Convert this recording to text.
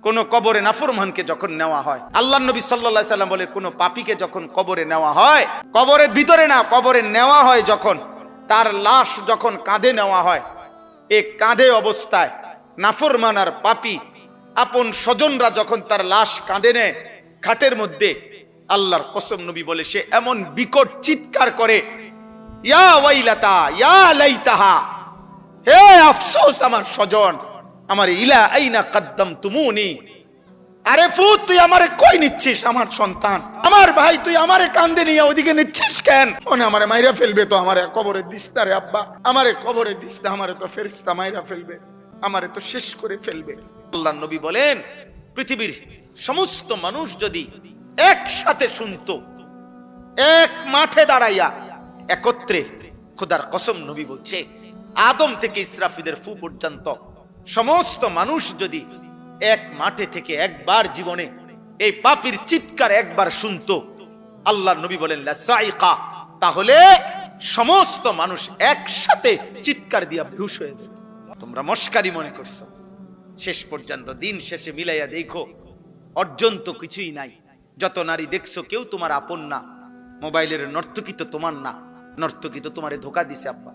কোন কবরে নাফরমানকে যখন নেওয়া হয়, আল্লাহর নবী সাল্লাল্লাহু আলাইহি সাল্লাম বলে কোন পাপীকে যখন কবরে নেওয়া হয়, কবরের ভিতরে না, কবরে নেওয়া হয় যখন, তার লাশ যখন কাঁধে নেওয়া হয়, এই কাঁধে অবস্থায় নাফরমান আর পাপী আপন স্বজনরা যখন তার লাশ কাঁধে নেয় খাটের মধ্যে, আল্লাহর কসম নবী বলে সে এমন বিকট চিৎকার করে, ইয়া ওয়াইলাতা ইয়া লাইতাহা, হে আফসোস আমার স্বজন, আমার ইলা আইনা কাদ্দামতুমুনি, আরে ফুত তুই আমারে কই নিচ্ছিস, আমার সন্তান, আমার ভাই তুই আমারে কান্দে নিয়ে ওদিকে নিচ্ছিস কেন? ওনে আমারে মাইরা ফেলবে তো, আমারে কবরে দিস না রে আব্বা, আমারে কবরে দিস না, আমারে তো ফেরেশতা মাইরা ফেলবে, আমারে তো শেষ করে ফেলবে। আল্লাহর নবী বলেন পৃথিবীর সমস্ত মানুষ যদি একসাথে শুনতো, এক মাঠে দাঁড়াইয়া একত্রে, খোদার কসম নবী বলছে আদম থেকে ইসরাফিলের ফু পর্যন্ত সমস্ত মানুষ যদি এক মাঠে থেকে একবার জীবনে এই পাপীর চিৎকার একবার শুনতো, আল্লাহর নবী বলেন লাসাইকা, তাহলে সমস্ত মানুষ একসাথে চিৎকার দিয়া বেহুশ হয়ে যেত। তোমরা মস্কারি মনে করছো, শেষ পর্যন্ত দিন শেষে মিলাইয়া দেখো অর্জন তো কিছুই নাই। যত নারী দেখছো কেউ তোমার আপন না, মোবাইলের নর্তকী তো তোমার না, নর্তকী তো তোমারে ধোকা দিছে আব্বা।